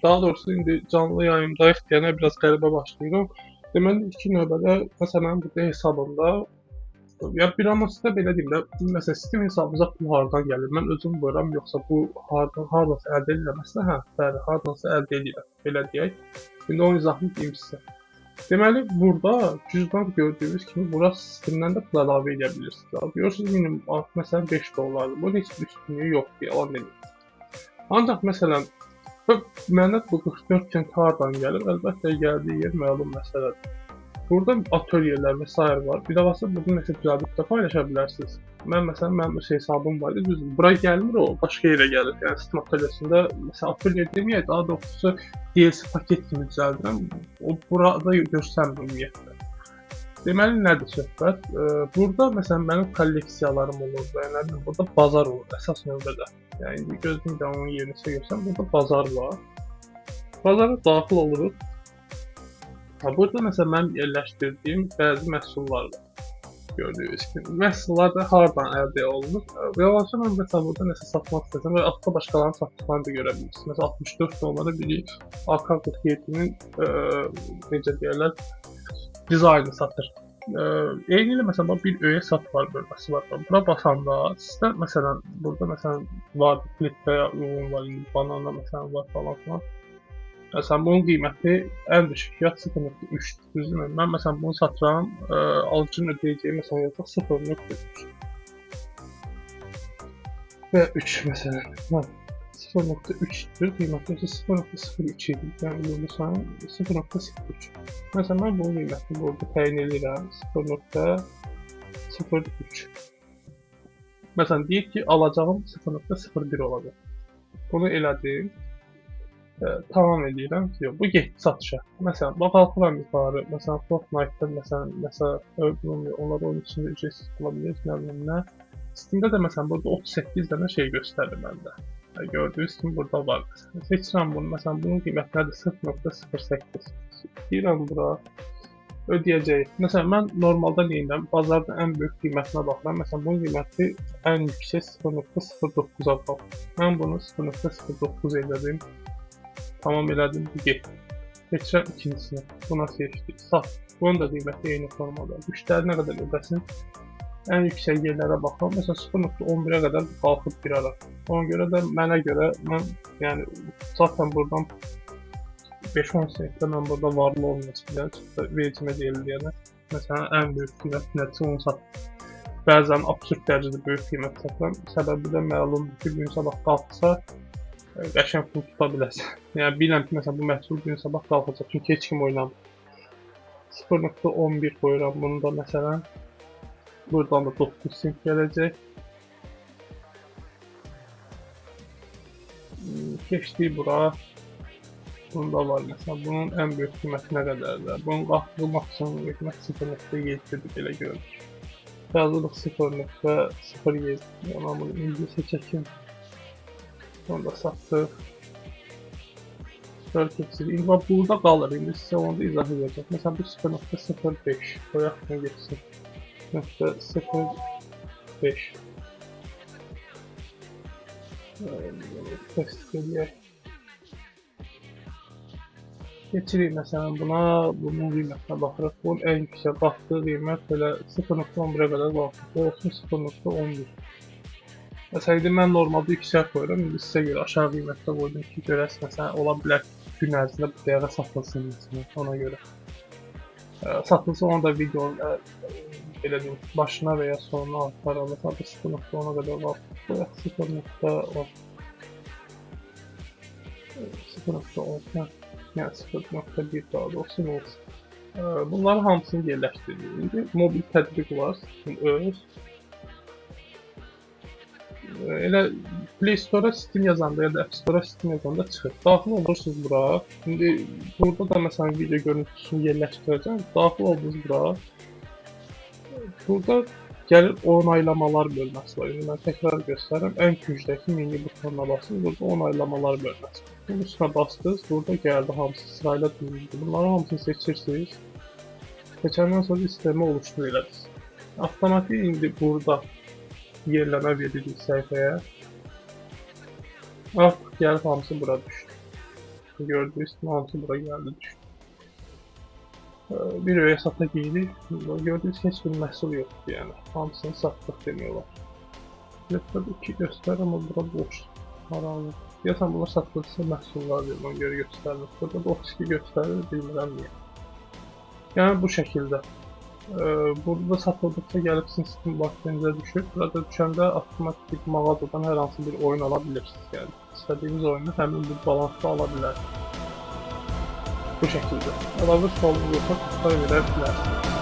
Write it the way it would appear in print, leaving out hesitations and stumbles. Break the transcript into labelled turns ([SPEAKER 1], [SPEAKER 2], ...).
[SPEAKER 1] daha doğrusu indi canlı yayımdayıq deyənə biraz qəribə başlayıram. Deməli, ilk növbədə məsələn burada hesabımda ya bir anonsda belə deyim də, məsələn Steam hesabımıza pul hardan gəlir? Mən özüm buyuram, yoxsa bu hardansa əldə ediləməsinə? Hə, bəli, hardansa əldə edirəm, belə deyək. İndi onun izahını deyim sizə. Deməli, burada cüzdan gördüyünüz kimi bura Steamdən də pul əlavə edə bilirsiniz. Görürsünüz minimum məsələn 5 dollardır. Bu heç bir üstünlüyü yoxdur, yalan deməyim. Ancaq məsələn mənə bu 44 cent hardan gəlir? Əlbəttə gəldiyi yer məlum məsələdir. Burada atölyelər və s. var. Bir də varsa bunu nəsə düzəldib də paylaşa bilərsiniz. Mən məsələn mənim hesabım var idi, düzdür. Bura gəlmir o, başqa yerə gəlir. Yəni Steam atölyəsində məsələn atölye deməyək, daha doğrusu DLC paket kimi düzəldirəm. O burada göstərmir ümumiyyətlə. Deməli nədir söhbət? Burada məsələn mənim kolleksiyalarım olur və nə bilim burada bazar olur əsas növbədə. Yəni indi gözümdə onun yerini görsəm, burada bazar var. Bazara daxil oluruq. Burada məsələn mənim yerləşdirdiyim bəzi məhsullar var. Gördüyünüz kimi. Məhsullar da hardan əldə olunur? Revanşa mən məsələn burada nəsə satmaq istəsəm və altda başqalarının satdıqlarını da görə bilirsiniz. Məsələn 64 dollara biri AK-47-nin necə deyirlər, dizaynı satır. Eyni ilə məsələn bir öyə sat var bölməsi var. Bura basanda sizdə məsələn burada məsələn var klipdə uyğun var, banana məsələn var falan filan. Məsələn bunun qiyməti ən düşük fiyat 0.3-dür, düzdürmü? Mən məsələn bunu satıram, alıcının ödəyəcəyi məsələn yazaq 0.3 və 3 məsələn. 0.3-dür, qiyməti isə 0.03 idi. Yəni yıldızın 0.03. Məsələn mən bunun qiymətini burada təyin edirəm 0.03. Məsələn deyək ki, alacağım 0.01 olacaq. Bunu elədim. Tamam edirəm. Yox, bu getdi satışa. Məsələn, qalxıram yuxarı. Məsələn, Fortnite-da məsələn, onlar onun içində ücretsiz ola bilir, nə bilim nə. Steam-də də məsələn burada 38 dənə şey göstərir məndə. Gördüyünüz kimi burada var. Seçirəm bunu. Məsələn, bunun qiyməti nədir? 0.08. Deyirəm bura ödəyəcəyik. Məsələn, mən normalda neyinəm? Bazarda ən böyük qiymətinə baxıram. Məsələn, bunun qiyməti ən yüksək 0.09-a qalır. Mən bunu 0.09 elədim. Tamam elədim, bu getdi. Keçirəm ikincisini. Buna seçdik. Sat. Bunun da qiyməti eyni formada. Müştəri nə qədər ödəsin? Ən yüksək yerlərə baxıram. Məsələn 0.11-ə qədər qalxıb bir ara. Ona görə də mənə görə mən yəni zaten buradan 5-10 sentdə mən burada varlı olmayacağım. Çıxda vericimə deyilir deyənə. Məsələn ən böyük qiymət nədirsə onu sat. Bəzən absurd dərəcədə böyük qiymət satıram. Səbəbi də məlumdur ki, gün sabah qalxsa qəşəng pul tuta biləsən. Yəni bilirəm ki, məsələn bu məhsul gün sabah qalxacaq, çünki heç kim oynamır. 0.11 qoyuram bunu da məsələn. Buradan da 9 sent gələcək. Keçdik bura. Bunda var məsələn, bunun ən böyük qiyməti nə qədərdir? Bunun qalxdığı maksimum qiymət 0.7-dir, belə görünür. Yazılıq 0.07. Yəni bunu İngilizcə çəkim. Onu da satdıq. Sonra keçirik. İndi burada qalır. İndi sizə onu da izah edəcək. Məsələn bu 0.05. Qoyaq nə geçsin. 0.05. Test edək. Keçirik məsələn buna. Bunun qiymətinə baxırıq. Bunun ən yüksək qalxdığı qiymət belə 0.11-ə qədər qalxır. Bu olsun 0.11. Məsələn, mən normalda yüksək qoyuram, indi sizə görə aşağı qiymətdə qoydum ki, görəsiz, məsələn, ola bilər gün ərzində bu dəqiqə satılsın, məsələn, ona görə. Satılsa onu da videonun belə deyim, başına və ya sonuna atarım, məsələn, 0.10-a qədər var, 0.10, 0.10, yəni 0.1 daha doğrusu olsun. Bunların hamısını yerləşdiririk. İndi mobil tətbiq var, öz. Elə Play Store-a Steam yazanda ya da App Store-a Steam yazanda çıxır. Daxil olursunuz bura. İndi burada da məsələn video görüntüsünü yerləşdirəcəm. Daxil oldunuz bura. Burada gəlir onaylamalar bölməsi var. İndi mən təkrar göstərirəm. Ən küncdəki mini butonuna basın. Burada onaylamalar bölməsi. Bunun üstünə bastınız. Burada gəldi hamısı sırayla düzüldü. Bunların hamısını seçirsiniz. Seçəndən sonra sistemi oluştur elədiniz. Avtomatik indi burada yerləmə veririk səhifəyə. Artıq gəlib hamısı bura düşdü. Gördüyünüz kimi hamısı bura gəldi düşdü. Bir öyə sata giydik. Gördüyünüz heç bir məhsul yoxdur yəni. Hamısını satdıq demək olar. Laptop 2 göstər amma bura boş. Maraqlı. Deyəsən bunlar satılırsa məhsullar deyil, ona görə göstərmir. Burada da 32 göstərir, bilmirəm niyə. Yəni bu şəkildə. Burada satıldıqca gəlib sizin Steam vaxtınıza düşür. Burada düşəndə avtomatik mağazadan hər hansı bir oyun ala bilirsiniz. Yəni istədiyiniz oyunu həmin bir balansda ala bilərsiniz. Bu şəkildə. Əlavə sualınız olsa, tutay verə bilərsiniz.